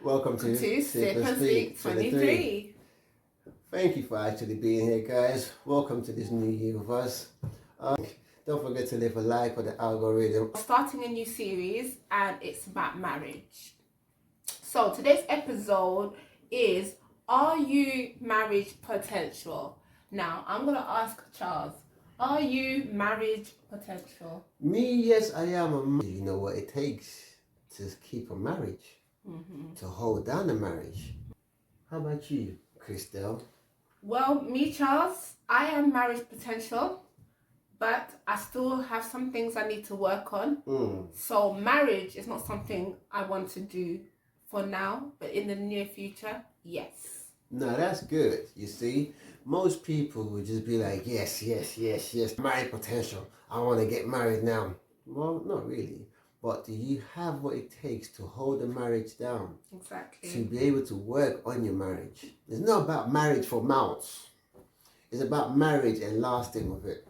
Welcome to Sip and Speak 23. Thank you for actually being here, guys. Welcome to this new year with us. Don't forget to leave a like on the algorithm. Starting a new series, and it's about marriage. So today's episode is, are you marriage potential? Now, I'm going to ask Charles, are you marriage potential? Me, yes, I am. You know what it takes to keep a marriage, to hold down a marriage. How about you, Christelle? Well, me, Charles, I am marriage potential, but I still have some things I need to work on. So marriage is not something I want to do for now, but in the near future, yes. No, that's good. You see, most people would just be like, yes, marriage potential. I want to get married now. Well, not really. But do you have what it takes to hold a marriage down? Exactly. To be able to work on your marriage. It's not about marriage for mouths. It's about marriage and lasting with it.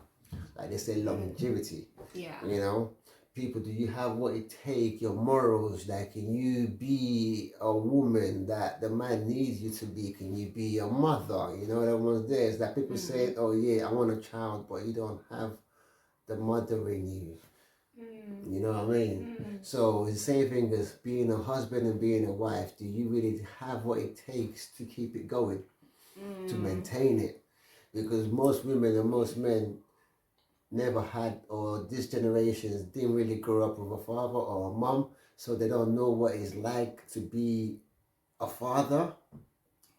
Like they say, longevity. Yeah. You know? People, do you have what it takes, your morals? Like, can you be a woman that the man needs you to be? Can you be a mother? You know, that one's there. It's like people say, oh yeah, I want a child, but you don't have the mother in you. You know what I mean? So it's the same thing as being a husband and being a wife. Do you really have what it takes to keep it going? To maintain it? Because most women and most men never had, or this generation didn't really grow up with a father or a mom, so they don't know what it's like to be a father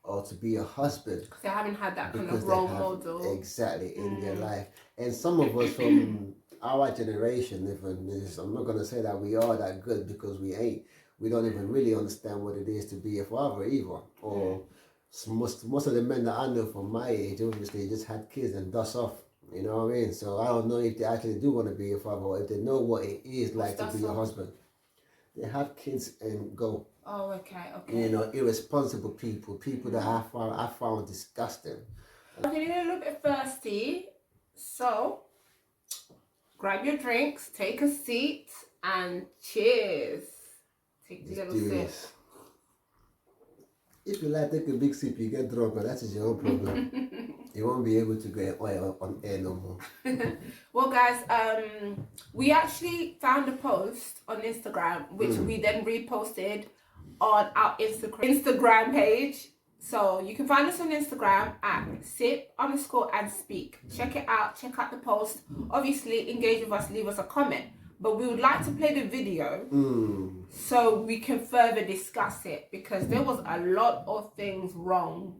or to be a husband. Because they haven't had that kind of role model. Exactly, in their life. And some of us from our generation, I'm not going to say that we are that good, because we ain't. We don't even really understand what it is to be a father either. Or most of the men that I know from my age, obviously, just had kids and dust off. You know what I mean? So I don't know if they actually do want to be a father, or if they know what it is like to be a husband. They have kids and go. Oh, okay. You know, irresponsible people that I found disgusting. I'm feeling a little bit thirsty, so grab your drinks, take a seat, and cheers. Take a little sip. If you like take a big sip, you get drunk, but that is your own problem. You won't be able to get oil on air no more. Well, guys, we actually found a post on Instagram, which we then reposted on our Instagram page. So you can find us on Instagram at sip_and_speak. Check it out. Check out the post. Obviously, engage with us. Leave us a comment. But we would like to play the video so we can further discuss it, because there was a lot of things wrong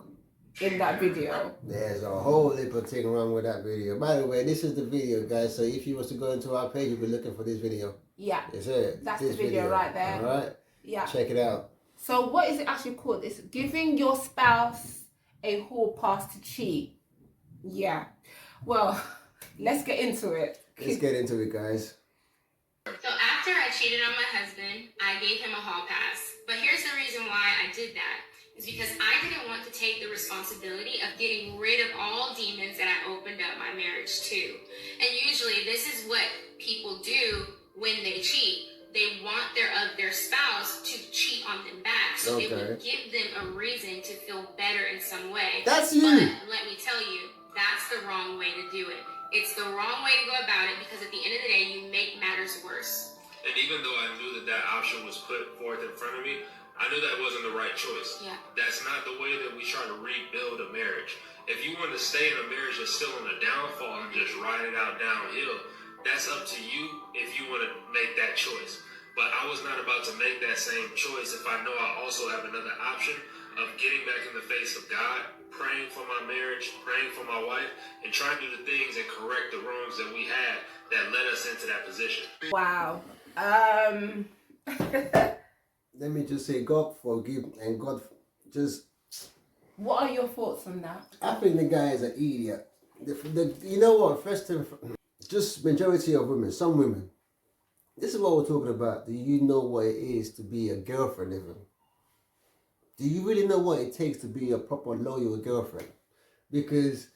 in that video. There's a whole heap of thing wrong with that video. By the way, this is the video, guys. So if you was to go into our page, you'll be looking for this video. Yeah. It's it. That's the video right there. All right. Yeah. Check it out. So what is it actually called? It's giving your spouse a hall pass to cheat. Yeah. Well, let's get into it. Let's get into it, guys. So after I cheated on my husband, I gave him a hall pass. But here's the reason why I did that. It's because I didn't want to take the responsibility of getting rid of all demons that I opened up my marriage to. And usually this is what people do when they cheat. They want their spouse to cheat on them back. So it would give them a reason to feel better in some way. That's you. But let me tell you, that's the wrong way to do it. It's the wrong way to go about it, because at the end of the day, you make matters worse. And even though I knew that option was put forth in front of me, I knew that wasn't the right choice. Yeah. That's not the way that we try to rebuild a marriage. If you want to stay in a marriage that's still on a downfall and just ride it out downhill, that's up to you if you want to make that choice. But I was not about to make that same choice if I know I also have another option of getting back in the face of God, praying for my marriage, praying for my wife, and trying to do the things and correct the wrongs that we had that led us into that position. Wow. Let me just say, God forgive and God just... What are your thoughts on that? I think the guy is an idiot. You know what? First thing, just majority of women, some women. This is what we're talking about. Do you know what it is to be a girlfriend even? Do you really know what it takes to be a proper loyal girlfriend? Because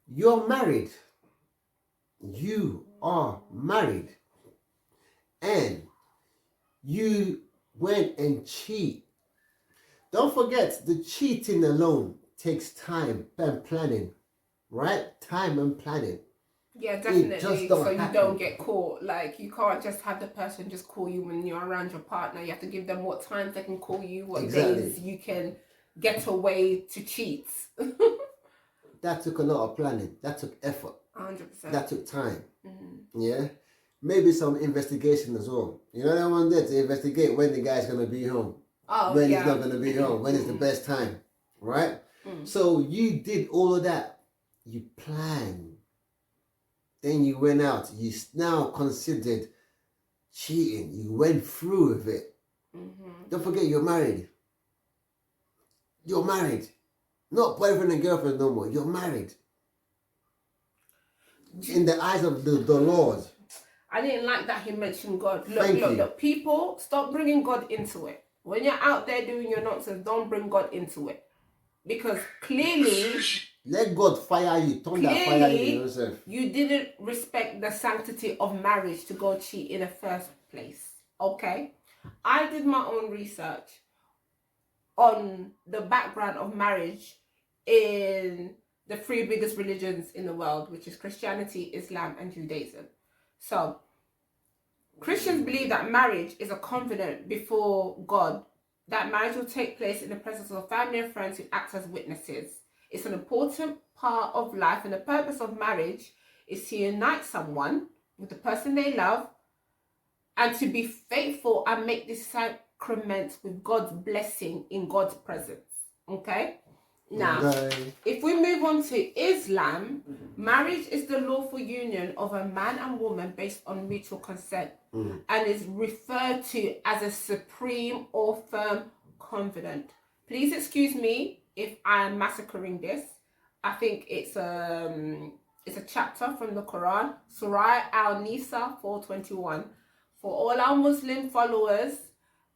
you're married. You are married. And you went and cheat. Don't forget, the cheating alone takes time and planning, right? Time and planning. Yeah, definitely. just don't So you happen. don't get caught. Like, you can't just have the person just call you when you're around your partner. You have to give them what times they can call you, what days you can get away to cheat. That took a lot of planning. That took effort. 100%. That took time. Yeah. Maybe some investigation as well. You know that one there to investigate when the guy's gonna be home. When he's not gonna be home. When is the best time. Right? So you did all of that. You planned. Then you went out. You now considered cheating. You went through with it. Don't forget, you're married. You're married. Not boyfriend and girlfriend no more. You're married. In the eyes of the Lord. I didn't like that he mentioned God. Look, people, stop bringing God into it. When you're out there doing your nonsense, don't bring God into it. Because clearly... Let God fire you. Turn that fire in yourself. You didn't respect the sanctity of marriage to go cheat in the first place. Okay? I did my own research on the background of marriage in the three biggest religions in the world, which is Christianity, Islam, and Judaism. So, Christians believe that marriage is a covenant before God, that marriage will take place in the presence of family and friends who act as witnesses. It's an important part of life, and the purpose of marriage is to unite someone with the person they love and to be faithful and make this sacrament with God's blessing in God's presence. Okay? Now, if we move on to Islam, marriage is the lawful union of a man and woman based on mutual consent and is referred to as a supreme or firm covenant. Please excuse me if I am massacring this. I think it's a chapter from the Quran, Surah Al-Nisa 4:21. For all our Muslim followers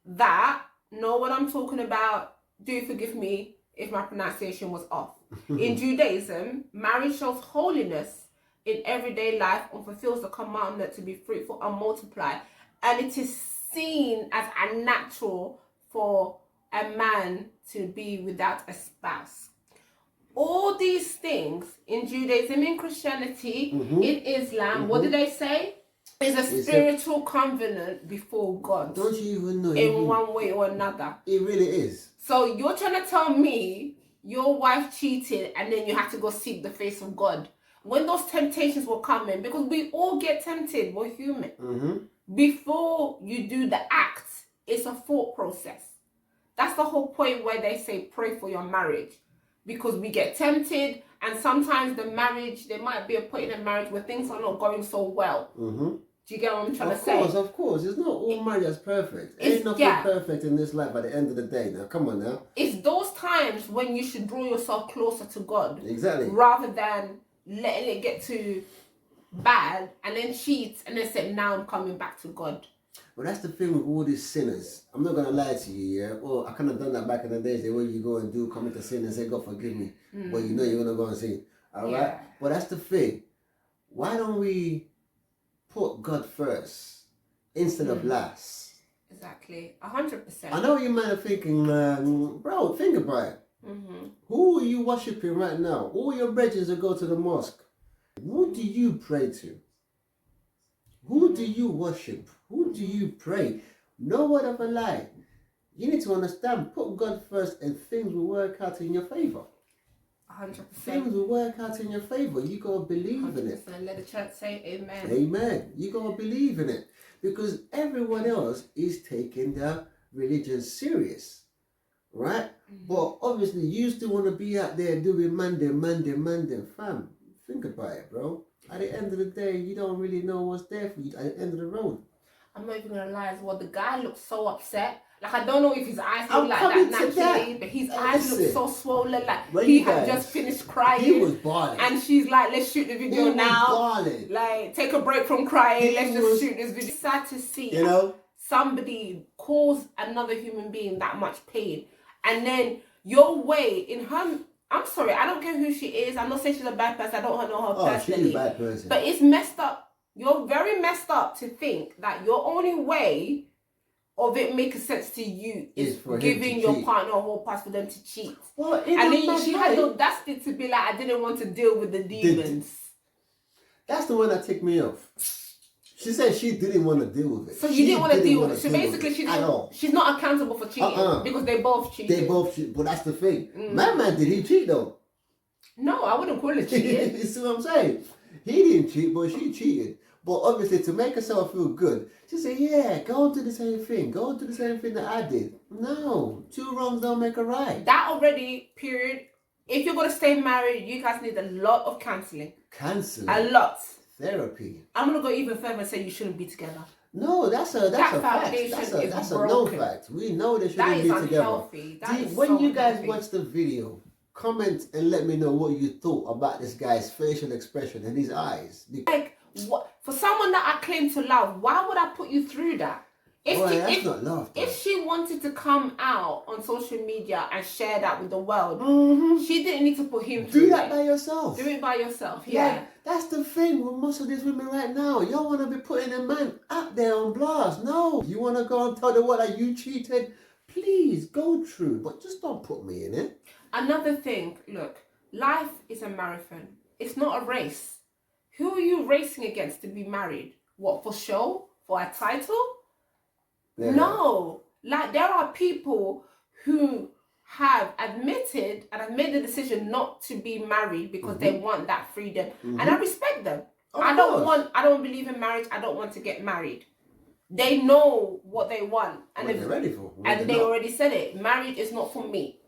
that know what I'm talking about, do forgive me if my pronunciation was off. In Judaism, marriage shows holiness in everyday life and fulfills the commandment to be fruitful and multiply. And it is seen as unnatural for a man to be without a spouse. All these things in Judaism, in Christianity, in Islam, what do they say? It's a spiritual covenant before God. Don't you even know? In one way or another. It really is. So you're trying to tell me your wife cheated and then you have to go seek the face of God. When those temptations were coming, because we all get tempted, we're human. Before you do the act, it's a thought process. That's the whole point where they say pray for your marriage. Because we get tempted, and sometimes there might be a point in a marriage where things are not going so well. Do you get what I'm trying to say? Of course. It's not all marriage perfect. Ain't nothing perfect in this life at the end of the day. Now, come on now. It's those times when you should draw yourself closer to God. Exactly. Rather than letting it get too bad and then cheat and then say, now I'm coming back to God. Well, that's the thing with all these sinners. I'm not going to lie to you, yeah? Well, I kind of done that back in the days. The way you go and commit a sin and say, God forgive me. But you know you're going to go and sin. All right? But that's the thing. Why don't we put God first instead of last? Exactly. 100%. I know you might be thinking, bro, think about it. Who are you worshipping right now? All your brethren that go to the mosque. Who do you pray to? Who do you worship? Who do you pray? No word of a lie. You need to understand, put God first and things will work out in your favor. 100%. Things will work out in your favor. You got to believe 100%. In it. Let the church say amen. Amen. You got to believe in it. Because everyone else is taking their religion serious. Right? But obviously you still want to be out there doing Monday. Fam, think about it, bro. At the end of the day, you don't really know what's there for you at the end of the road. I'm not even gonna lie as well. The guy looks so upset. Like, I don't know if his eyes look like that naturally, but his eyes look so swollen. Like, he had just finished crying. He was bawling. And she's like, let's shoot the video now. Like, take a break from crying. Let's just shoot this video. It's sad to see, you know, somebody cause another human being that much pain. And then your way in her... I'm sorry, I don't care who she is. I'm not saying she's a bad person. I don't know her personally. She's a bad person. But it's messed up. You're very messed up to think that your only way of it making sense to you is for him giving to your cheat. partner a whole pass for them to cheat. Well, And then she had the audacity to be like, I didn't want to deal with the demons. That's the one that ticked me off. She said she didn't want to deal with it. So you didn't want to deal with it. So basically, she's not accountable for cheating because they both cheated. They both cheat. But that's the thing. My man, did he cheat though? No, I wouldn't call it cheating. You see what I'm saying? He didn't cheat, but she cheated. But obviously, to make herself feel good, she said, yeah, go and do the same thing. Go and do the same thing that I did. No, 2 wrongs don't make a right. That already, period. If you're going to stay married, you guys need a lot of counseling. Counseling? A lot. Therapy. I'm going to go even further and say you shouldn't be together. No, that's a fact. That's a no fact. We know they shouldn't be together. Unhealthy. When you guys watch the video, comment and let me know what you thought about this guy's facial expression and his eyes. Like, what, for someone that I claim to love, why would I put you through that? That's not love. Though. If she wanted to come out on social media and share that with the world, she didn't need to put him through Do that by yourself. Do it by yourself, yeah. That's the thing with most of these women right now. You don't want to be putting a man out there on blast. No. You want to go and tell the world that you cheated? Please, go through. But just don't put me in it. Another thing, look, life is a marathon. It's not a race. Who are you racing against to be married? What, for show? For a title? Yeah. No. Like, there are people who have admitted and have made the decision not to be married because they want that freedom. And I respect them. I don't believe in marriage. I don't want to get married. They know what they want. And they're ready for. And they already said it. Marriage is not for me.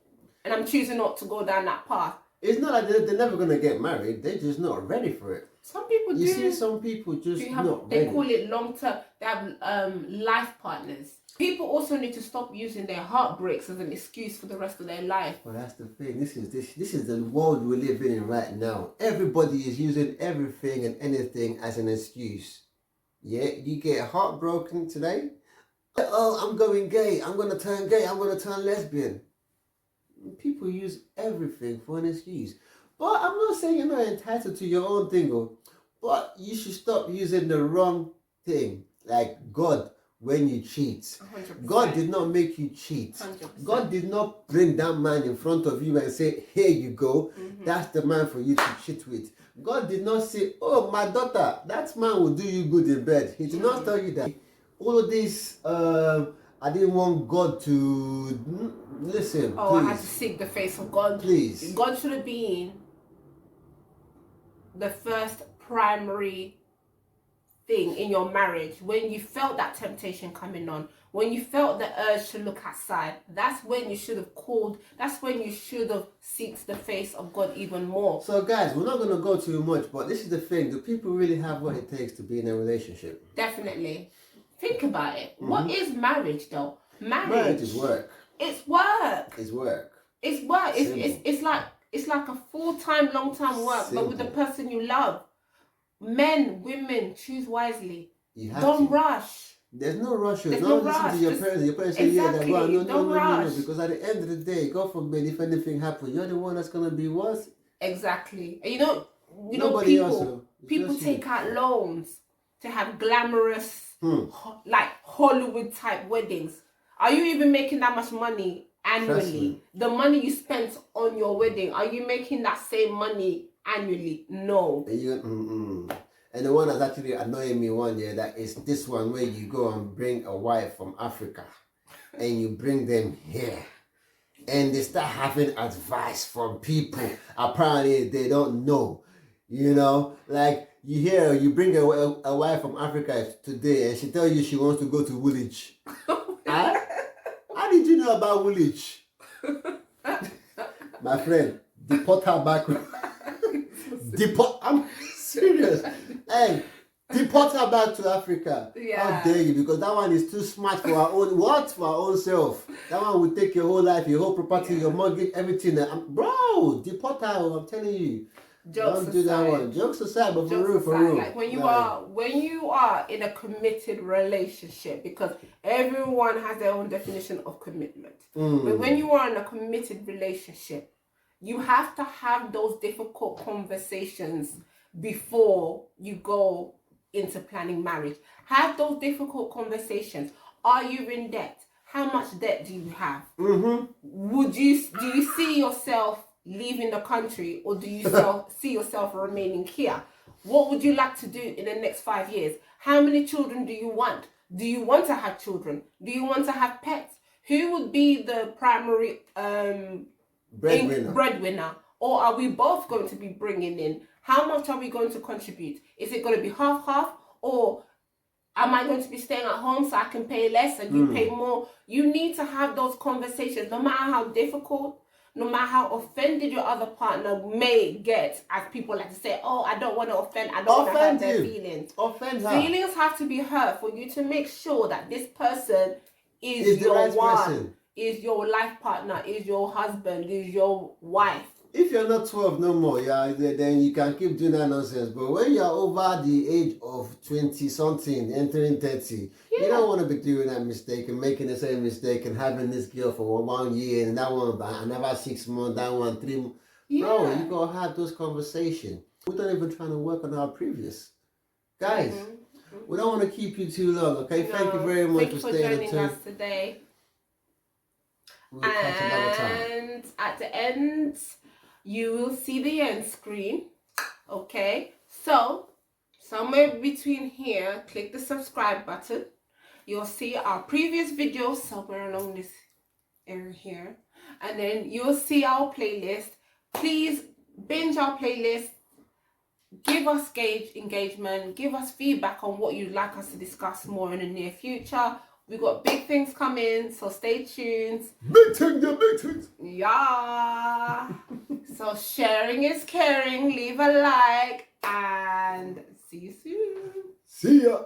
And I'm choosing not to go down that path. It's not like they're never going to get married. They're just not ready for it. Some people do. You see, some people just not ready. They call it long-term. They have life partners. People also need to stop using their heartbreaks as an excuse for the rest of their life. Well, that's the thing. This is the world we're living in right now. Everybody is using everything and anything as an excuse. Yeah, you get heartbroken today. Oh, I'm going gay. I'm going to turn gay. I'm going to turn lesbian. People use everything for an excuse. But I'm not saying you're not entitled to your own thing, but you should stop using the wrong thing. Like God, when you cheat. 100%. God did not make you cheat. 100%. God did not bring that man in front of you and say, here you go. That's the man for you to cheat with. God did not say, oh, my daughter, that man will do you good in bed. He did not tell you that. All of this, I didn't want God to listen. Oh, please. I had to seek the face of God. Please. God should have been the first primary thing in your marriage. When you felt that temptation coming on, when you felt the urge to look outside, that's when you should have called. That's when you should have sought the face of God even more. So guys, we're not going to go too much, but this is the thing. Do people really have what it takes to be in a relationship? Definitely. Think about it. What is marriage though? Marriage is work. It's work. It's work. It's work. It's like a full-time, long-term work, but with the person you love. Men, women, choose wisely. Don't rush. There's no rush. There's don't no listen rush. to your parents. Your parents say, exactly. yeah, no, rush. because at the end of the day, God forbid, if anything happens, you're the one that's gonna be what? Exactly. And you know, people take out loans to have glamorous, like Hollywood type weddings. Are you even making that much money annually? The money you spent on your wedding, are you making that same money annually? No. And the one that's actually annoying me one year, that is this one where you go and bring a wife from Africa and you bring them here and they start having advice from people. Apparently they don't know, like you bring a wife from Africa today and she tells you she wants to go to Woolwich. How did you know about Woolwich? My friend, deport her back. I'm serious. Hey, deport her back to Africa. Yeah. How dare you? Because that one is too smart for our own. What? For our own self. That one will take your whole life, your whole property, your mortgage, everything. Bro, deport her. I'm telling you. Don't do that one. Jokes aside, but for real. Like when you are in a committed relationship, because everyone has their own definition of commitment. But when you are in a committed relationship, you have to have those difficult conversations before you go into planning marriage. Have those difficult conversations. Are you in debt? How much debt do you have? Mm-hmm. Do you see yourself leaving the country, or do you see yourself remaining here? What would you like to do in the next 5 years? How many children do you want? Do you want to have children? Do you want to have pets? Who would be the primary breadwinner? Or are we both going to be bringing in? How much are we going to contribute? Is it going to be half, or am I going to be staying at home so I can pay less and you pay more? You need to have those conversations, no matter how difficult, no matter how offended your other partner may get, as people like to say, oh, I don't want to offend, I don't want to hurt their feelings. Offend her. Feelings have to be hurt for you to make sure that this person is your right person. Is your life partner, is your husband, is your wife. If you're not 12 no more, then you can keep doing that nonsense. But when you're over the age of 20-something, entering 30, you don't want to be doing that mistake and making the same mistake and having this girl for 1 year and that one another 6 months, that one 3 months. Yeah. Bro, you gotta have those conversations. We're not even trying to work on our previous. Guys, we don't want to keep you too long, okay? No, thank you very much for staying joining us today. We'll catch another time. And at the end, you will see the end screen. Okay, so somewhere between here, click the subscribe button. You'll see our previous videos somewhere along this area here, and then you'll see our playlist. Please binge our playlist. Give us engagement. Give us feedback on what you'd like us to discuss more in the near future. We've got big things coming, so stay tuned. Big things. Yeah. So sharing is caring. Leave a like and see you soon. See ya.